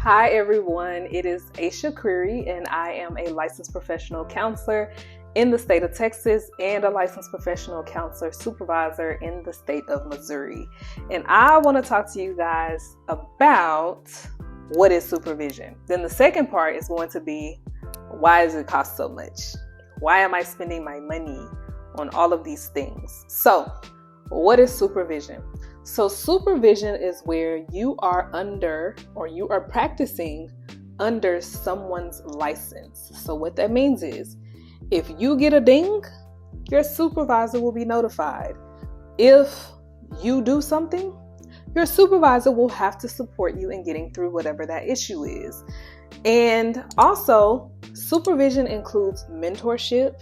Hi everyone, it is Asha Creary and I am a licensed professional counselor in the state of Texas and a licensed professional counselor supervisor in the state of Missouri. And I want to talk to you guys about what is supervision. Then the second part is going to be, why does it cost so much? Why am I spending my money on all of these things? So, what is supervision? So supervision is where you are under or you are practicing under someone's license. So what that means is if you get a ding, your supervisor will be notified. If you do something, your supervisor will have to support you in getting through whatever that issue is. And also, supervision includes mentorship,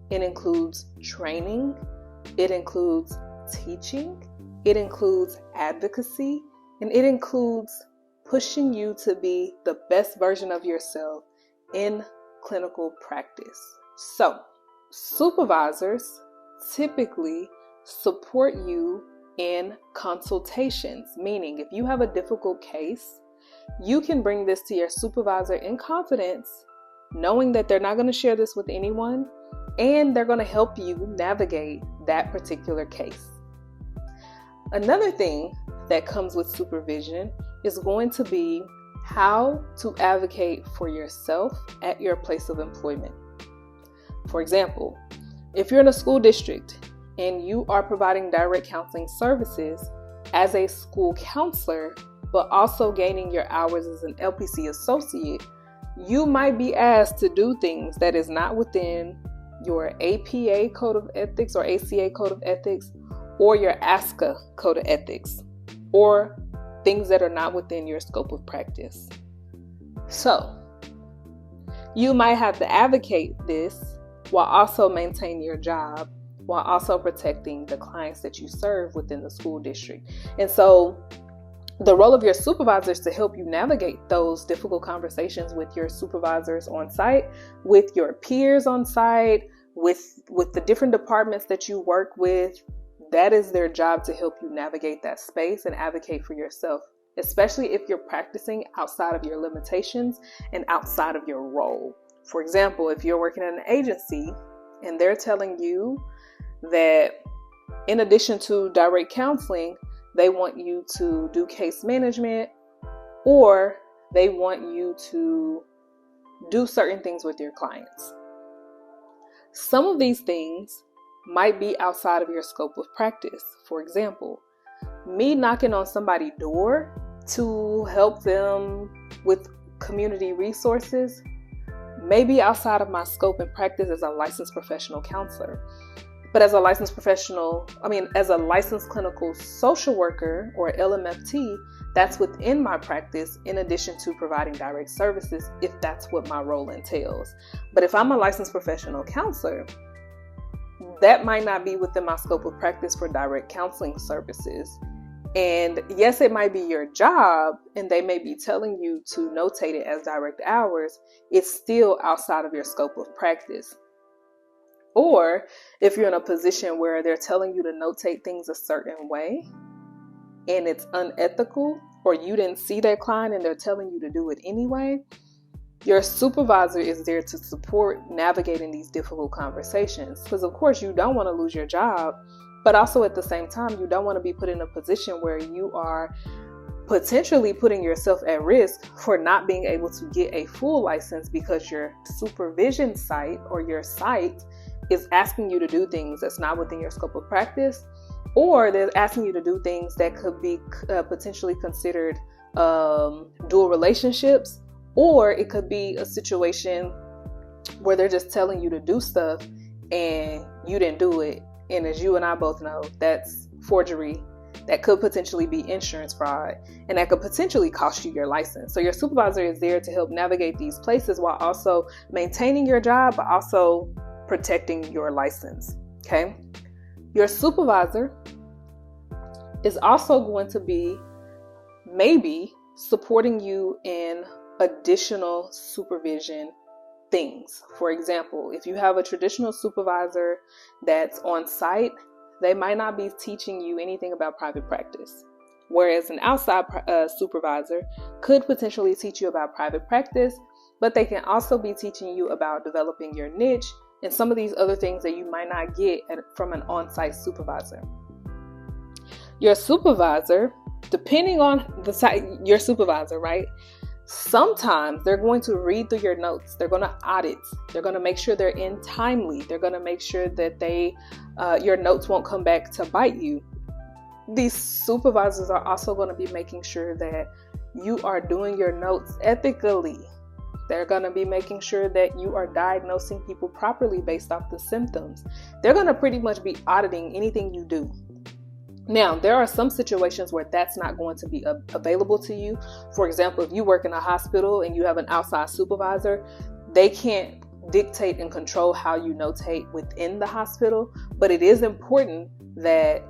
it includes training, it includes teaching, it includes advocacy, and it includes pushing you to be the best version of yourself in clinical practice. So, supervisors typically support you in consultations, meaning if you have a difficult case, you can bring this to your supervisor in confidence, knowing that they're not going to share this with anyone, and they're going to help you navigate that particular case. Another thing that comes with supervision is going to be how to advocate for yourself at your place of employment. For example, if you're in a school district and you are providing direct counseling services as a school counselor, but also gaining your hours as an LPC associate, you might be asked to do things that is not within your APA code of ethics or ACA code of ethics, or your ASCA code of ethics, or things that are not within your scope of practice. So, you might have to advocate this while also maintaining your job, while also protecting the clients that you serve within the school district. And so, the role of your supervisor is to help you navigate those difficult conversations with your supervisors on site, with your peers on site, with the different departments that you work with. That is their job, to help you navigate that space and advocate for yourself, especially if you're practicing outside of your limitations and outside of your role. For example, if you're working at an agency and they're telling you that in addition to direct counseling, they want you to do case management, or they want you to do certain things with your clients. Some of these things might be outside of your scope of practice. For example, me knocking on somebody's door to help them with community resources may be outside of my scope and practice as a licensed professional counselor. But as a licensed clinical social worker or LMFT, that's within my practice in addition to providing direct services if that's what my role entails. But if I'm a licensed professional counselor, that might not be within my scope of practice for direct counseling services. And yes, it might be your job and they may be telling you to notate it as direct hours. It's still outside of your scope of practice. Or if you're in a position where they're telling you to notate things a certain way and it's unethical, or you didn't see that client and they're telling you to do it anyway, your supervisor is there to support navigating these difficult conversations. Because of course you don't want to lose your job, but also at the same time, you don't want to be put in a position where you are potentially putting yourself at risk for not being able to get a full license because your supervision site or your site is asking you to do things that's not within your scope of practice, or they're asking you to do things that could be potentially considered dual relationships. Or it could be a situation where they're just telling you to do stuff and you didn't do it. And as you and I both know, that's forgery. That could potentially be insurance fraud, and that could potentially cost you your license. So your supervisor is there to help navigate these places while also maintaining your job, but also protecting your license. Okay. Your supervisor is also going to be maybe supporting you in additional supervision things. For example, if you have a traditional supervisor that's on site, they might not be teaching you anything about private practice. Whereas an outside supervisor could potentially teach you about private practice, but they can also be teaching you about developing your niche and some of these other things that you might not get from an on-site supervisor. Your supervisor, depending on the site, your supervisor, right? Sometimes they're going to read through your notes. They're going to audit. They're going to make sure they're in timely. They're going to make sure that your notes won't come back to bite you. These supervisors are also going to be making sure that you are doing your notes ethically. They're going to be making sure that you are diagnosing people properly based off the symptoms. They're going to pretty much be auditing anything you do. Now, there are some situations where that's not going to be available to you. For example, if you work in a hospital and you have an outside supervisor, they can't dictate and control how you notate within the hospital, but it is important that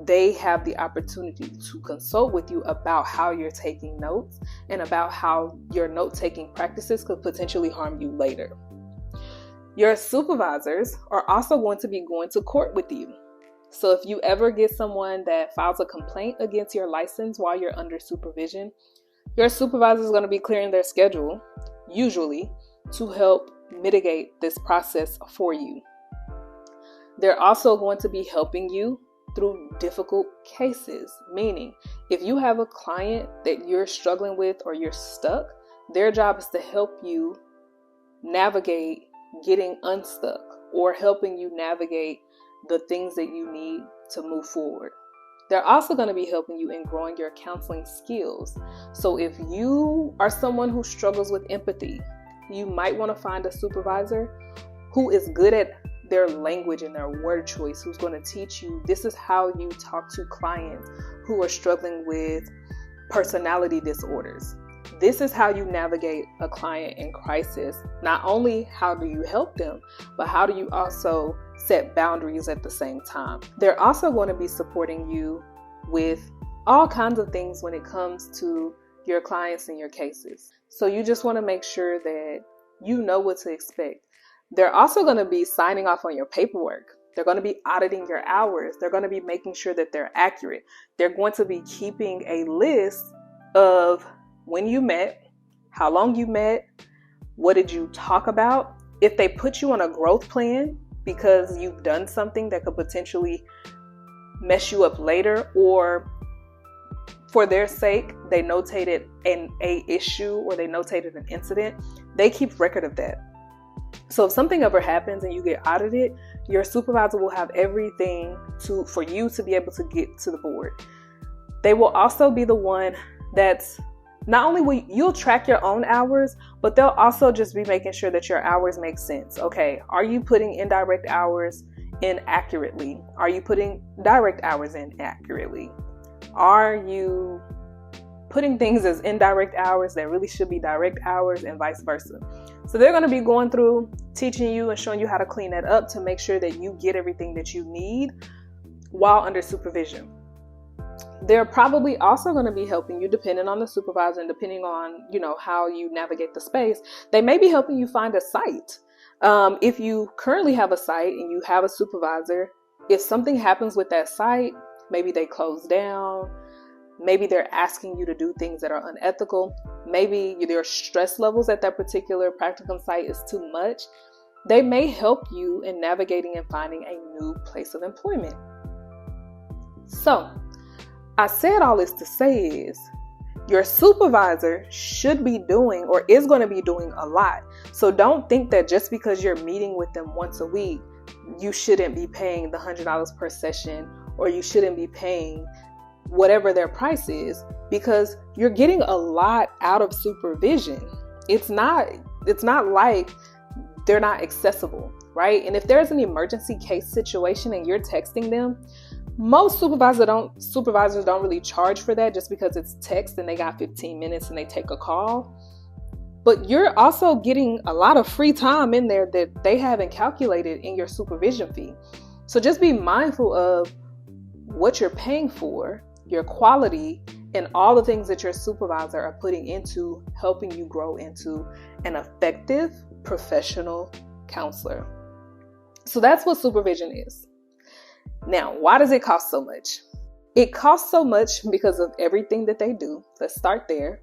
they have the opportunity to consult with you about how you're taking notes and about how your note-taking practices could potentially harm you later. Your supervisors are also going to be going to court with you. So if you ever get someone that files a complaint against your license while you're under supervision, your supervisor is going to be clearing their schedule, usually, to help mitigate this process for you. They're also going to be helping you through difficult cases, meaning if you have a client that you're struggling with or you're stuck, their job is to help you navigate getting unstuck or helping you navigate the things that you need to move forward. They're also going to be helping you in growing your counseling skills. So if you are someone who struggles with empathy, you might want to find a supervisor who is good at their language and their word choice, who's going to teach you this is how you talk to clients who are struggling with personality disorders. This is how you navigate a client in crisis. Not only how do you help them, but how do you also set boundaries at the same time. They're also going to be supporting you with all kinds of things when it comes to your clients and your cases. So you just want to make sure that you know what to expect. They're also going to be signing off on your paperwork. They're going to be auditing your hours. They're going to be making sure that they're accurate. They're going to be keeping a list of when you met, how long you met, what did you talk about. If they put you on a growth plan because you've done something that could potentially mess you up later, or for their sake, they notated a issue or they notated an incident, they keep record of that. So if something ever happens and you get audited, your supervisor will have everything for you to be able to get to the board. They will also be the one that's not only you'll track your own hours, but they'll also just be making sure that your hours make sense. Okay, are you putting indirect hours in accurately? Are you putting direct hours in accurately? Are you putting things as indirect hours that really should be direct hours, and vice versa? So they're going to be going through, teaching you and showing you how to clean that up to make sure that you get everything that you need while under supervision. They're probably also going to be helping you, depending on the supervisor and depending on, how you navigate the space. They may be helping you find a site. If you currently have a site and you have a supervisor, if something happens with that site, maybe they close down, maybe they're asking you to do things that are unethical, maybe their stress levels at that particular practicum site is too much, they may help you in navigating and finding a new place of employment. So, I said all this to say is, your supervisor should be doing or is going to be doing a lot. So don't think that just because you're meeting with them once a week, you shouldn't be paying the $100 per session, or you shouldn't be paying whatever their price is, because you're getting a lot out of supervision. It's not like they're not accessible, right? And if there's an emergency case situation and you're texting them, most supervisors don't really charge for that just because it's text and they got 15 minutes and they take a call. But you're also getting a lot of free time in there that they haven't calculated in your supervision fee. So just be mindful of what you're paying for, your quality, and all the things that your supervisor are putting into helping you grow into an effective professional counselor. So that's what supervision is. Now, why does it cost so much? It costs so much because of everything that they do. Let's start there.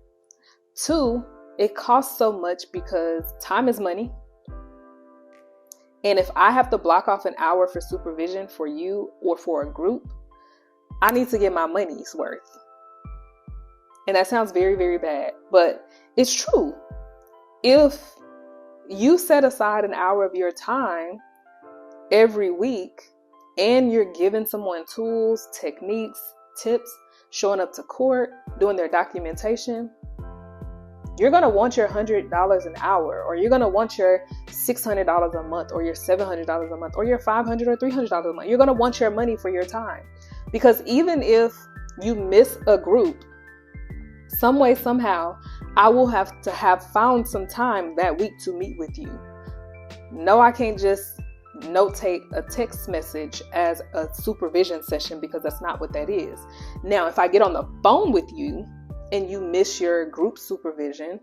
2, it costs so much because time is money. And if I have to block off an hour for supervision for you or for a group, I need to get my money's worth. And that sounds very, very bad, but it's true. If you set aside an hour of your time every week and you're giving someone tools, techniques, tips, showing up to court, doing their documentation, you're going to want your $100 an hour, or you're going to want your $600 a month, or your $700 a month, or your $500 or $300 a month. You're going to want your money for your time. Because even if you miss a group, some way, somehow, I will have to have found some time that week to meet with you. No, I can't just notate a text message as a supervision session, because that's not what that is. Now, if I get on the phone with you and you miss your group supervision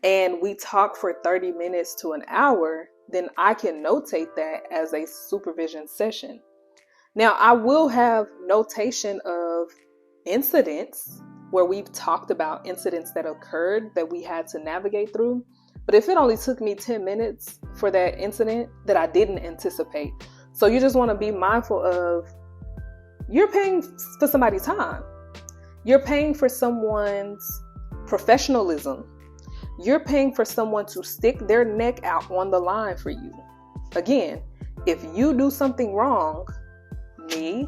and we talk for 30 minutes to an hour, then I can notate that as a supervision session. Now, I will have notation of incidents where we've talked about incidents that occurred that we had to navigate through. But if it only took me 10 minutes for that incident that I didn't anticipate. So you just want to be mindful of, you're paying for somebody's time. You're paying for someone's professionalism. You're paying for someone to stick their neck out on the line for you. Again, if you do something wrong, me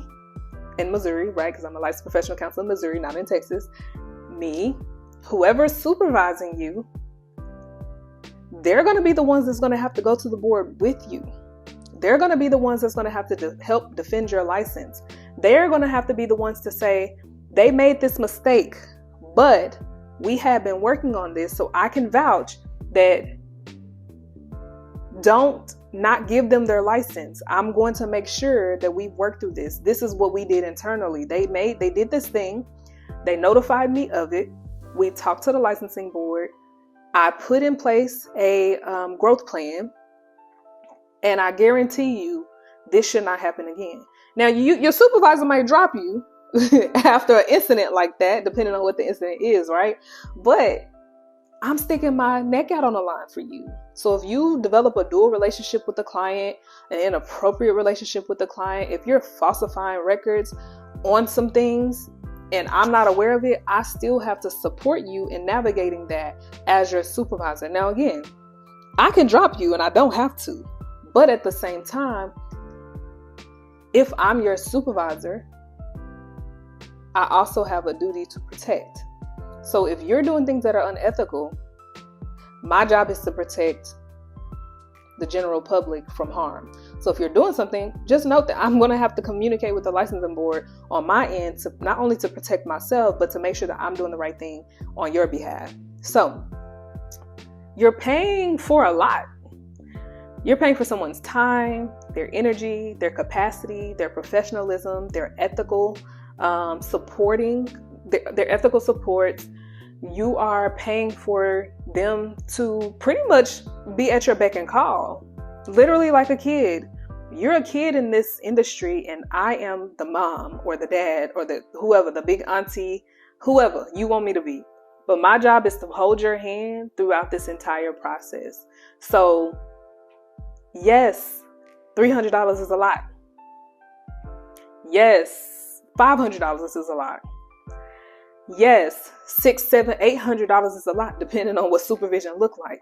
in Missouri, right? Because I'm a licensed professional counselor in Missouri, not in Texas. Me, whoever's supervising you, they're going to be the ones that's going to have to go to the board with you. They're going to be the ones that's going to have to help defend your license. They're going to have to be the ones to say, they made this mistake, but we have been working on this, so I can vouch that don't not give them their license. I'm going to make sure that we've worked through this. This is what we did internally. They did this thing. They notified me of it. We talked to the licensing board. I put in place a growth plan, and I guarantee you this should not happen again. Now, your supervisor might drop you after an incident like that, depending on what the incident is, right? But I'm sticking my neck out on the line for you. So if you develop a dual relationship with the client, an inappropriate relationship with the client, if you're falsifying records on some things and I'm not aware of it, I still have to support you in navigating that as your supervisor. Now, again, I can drop you and I don't have to. But at the same time, if I'm your supervisor, I also have a duty to protect. So if you're doing things that are unethical, my job is to protect the general public from harm. So if you're doing something, just note that I'm going to have to communicate with the licensing board on my end, to not only to protect myself, but to make sure that I'm doing the right thing on your behalf. So you're paying for a lot. You're paying for someone's time, their energy, their capacity, their professionalism, their ethical supporting, their ethical support. You are paying for them to pretty much be at your beck and call, literally like a kid. You're a kid in this industry, and I am the mom or the dad or the whoever, the big auntie, whoever you want me to be. But my job is to hold your hand throughout this entire process. So yes, $300 is a lot. Yes, $500 is a lot. Yes, $600, $700, $800 is a lot, depending on what supervision look like.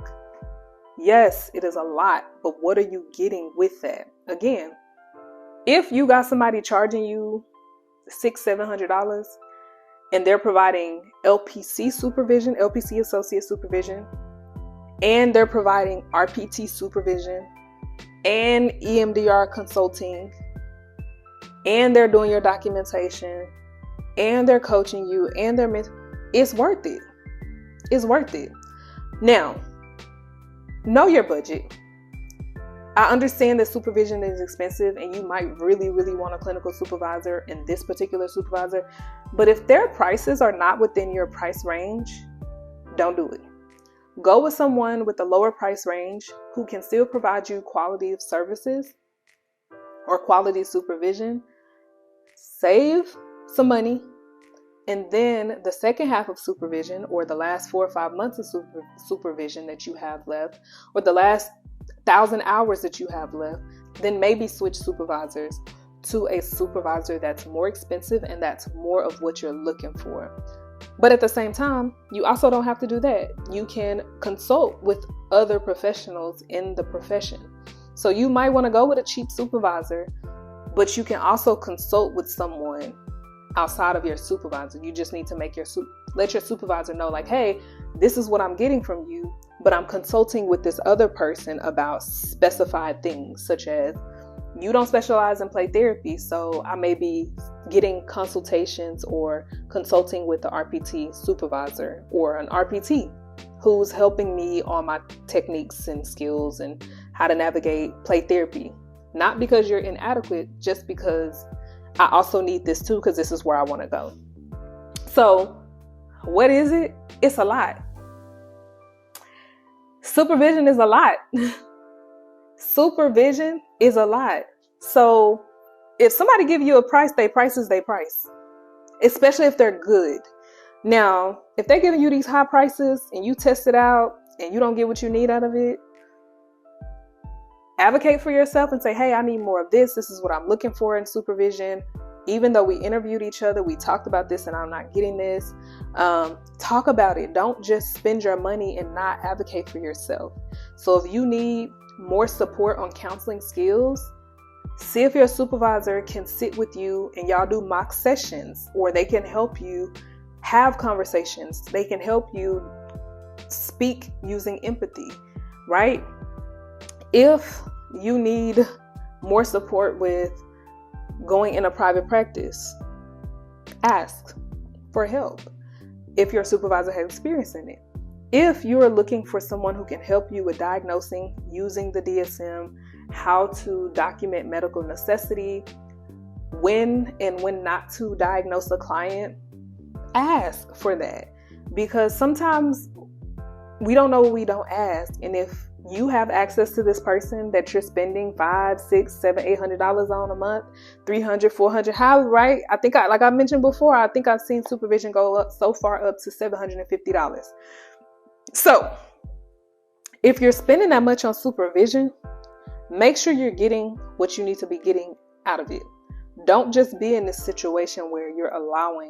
Yes, it is a lot, but what are you getting with that? Again, if you got somebody charging you $600, $700, and they're providing LPC supervision, LPC associate supervision, and they're providing RPT supervision, and EMDR consulting, and they're doing your documentation, and they're coaching you, and it's worth it. It's worth it. Now, know your budget. I understand that supervision is expensive and you might really, really want a clinical supervisor and this particular supervisor, but if their prices are not within your price range, don't do it. Go with someone with a lower price range who can still provide you quality of services or quality supervision. Save some money. And then the second half of supervision, or the last 4 or 5 months of supervision that you have left, or the last 1,000 hours that you have left, then maybe switch supervisors to a supervisor that's more expensive and that's more of what you're looking for. But at the same time, you also don't have to do that. You can consult with other professionals in the profession. So you might want to go with a cheap supervisor, but you can also consult with someone outside of your supervisor. You just need to let your supervisor know, like, hey, this is what I'm getting from you, but I'm consulting with this other person about specified things, such as you don't specialize in play therapy, so I may be getting consultations or consulting with the RPT supervisor or an RPT who's helping me on my techniques and skills and how to navigate play therapy. Not because you're inadequate, just because I also need this too, because this is where I want to go. So what is it? It's a lot. Supervision is a lot. Supervision is a lot. So if somebody give you a price, they price is they price, especially if they're good. Now, if they're giving you these high prices and you test it out and you don't get what you need out of it, advocate for yourself and say, hey, I need more of this. This is what I'm looking for in supervision. Even though we interviewed each other, we talked about this and I'm not getting this. Talk about it. Don't just spend your money and not advocate for yourself. So if you need more support on counseling skills, see if your supervisor can sit with you and y'all do mock sessions, or they can help you have conversations. They can help you speak using empathy, right? If you need more support with going in a private practice, ask for help if your supervisor has experience in it. If you are looking for someone who can help you with diagnosing using the DSM, how to document medical necessity, when and when not to diagnose a client, ask for that. Because sometimes we don't know what we don't ask. And if you have access to this person that you're spending $500, $600, $700, $800 on a month, $300, $400, how, right? Like I mentioned before, I think I've seen supervision go up so far up to $750. So if you're spending that much on supervision, make sure you're getting what you need to be getting out of it. Don't just be in this situation where you're allowing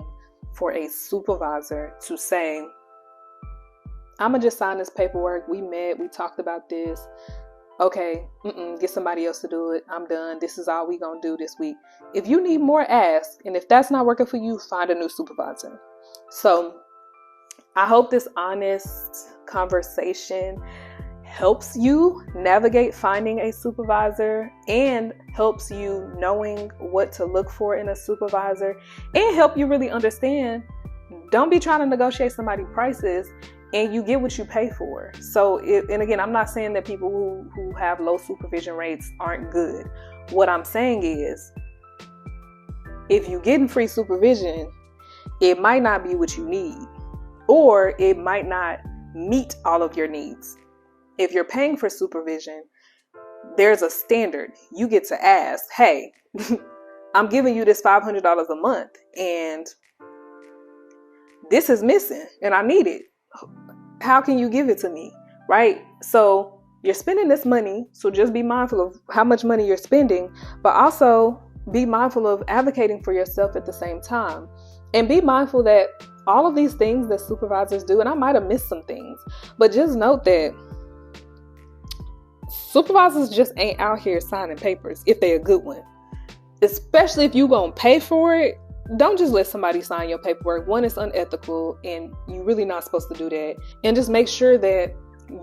for a supervisor to say, I'm going to just sign this paperwork. We met. We talked about this. Okay, get somebody else to do it. I'm done. This is all we going to do this week. If you need more, ask. And if that's not working for you, find a new supervisor. So I hope this honest conversation helps you navigate finding a supervisor and helps you knowing what to look for in a supervisor, and help you really understand, don't be trying to negotiate somebody's prices and you get what you pay for. So, and again, I'm not saying that people who have low supervision rates aren't good. What I'm saying is, if you're getting free supervision, it might not be what you need, or it might not meet all of your needs. If you're paying for supervision, there's a standard. You get to ask, hey, I'm giving you this $500 a month and this is missing and I need it. How can you give it to me? Right? So you're spending this money. So just be mindful of how much money you're spending, but also be mindful of advocating for yourself at the same time. And be mindful that all of these things that supervisors do, and I might have missed some things, but just note that supervisors just ain't out here signing papers if they're a good one. Especially if you gonna pay for it, don't just let somebody sign your paperwork. One, it's unethical and you're really not supposed to do that. And just make sure that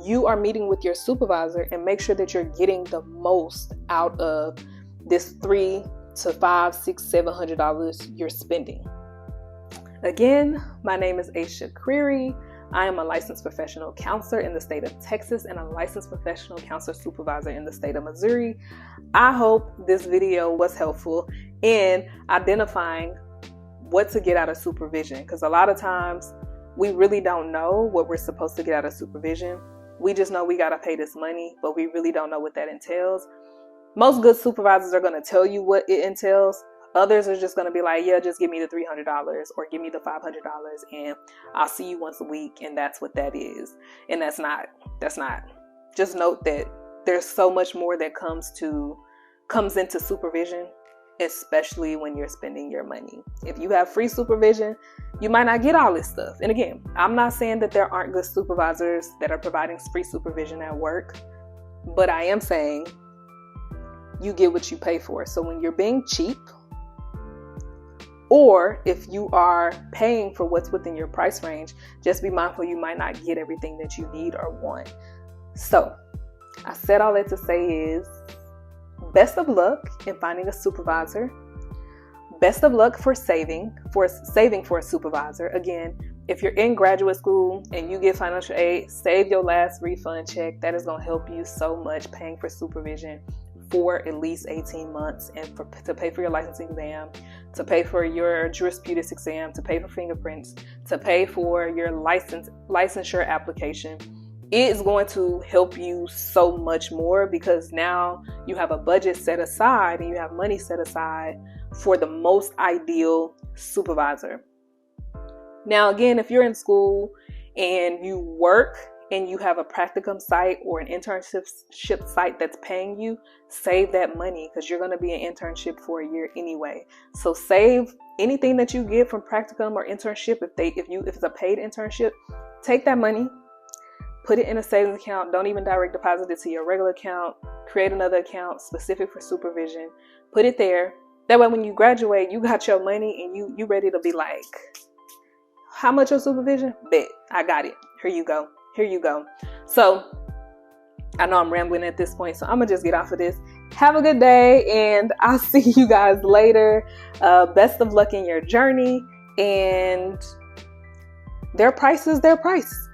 you are meeting with your supervisor and make sure that you're getting the most out of this $300 to $500, $600, $700 you're spending. Again, my name is Asha Creary. I am a licensed professional counselor in the state of Texas and a licensed professional counselor supervisor in the state of Missouri. I hope this video was helpful in identifying what to get out of supervision, because a lot of times we really don't know what we're supposed to get out of supervision. We just know we got to pay this money, but we really don't know what that entails. Most good supervisors are going to tell you what it entails. Others are just going to be like, yeah, just give me the $300 or give me the $500 and I'll see you once a week. And that's what that is. And that's not. Just note that there's so much more that comes into supervision, especially when you're spending your money. If you have free supervision, you might not get all this stuff. And again, I'm not saying that there aren't good supervisors that are providing free supervision at work, but I am saying you get what you pay for. So when you're being cheap, or if you are paying for what's within your price range, just be mindful you might not get everything that you need or want. So I said all that to say is best of luck in finding a supervisor. Best of luck for saving for a supervisor. Again, if you're in graduate school and you get financial aid, save your last refund check. That is going to help you so much paying for supervision for at least 18 months and to pay for your licensing exam, to pay for your jurisprudence exam, to pay for fingerprints, to pay for your licensure application. It is going to help you so much more because now you have a budget set aside and you have money set aside for the most ideal supervisor. Now, again, if you're in school and you work and you have a practicum site or an internship site that's paying you, save that money because you're going to be an internship for a year anyway. So save anything that you get from practicum or internship. If it's a paid internship, take that money, put it in a savings account. Don't even direct deposit it to your regular account. Create another account specific for supervision. Put it there. That way when you graduate, you got your money and you ready to be like, how much your supervision? Bet. I got it. Here you go. So I know I'm rambling at this point, so I'm going to just get off of this. Have a good day and I'll see you guys later. Best of luck in your journey, and their price is their price.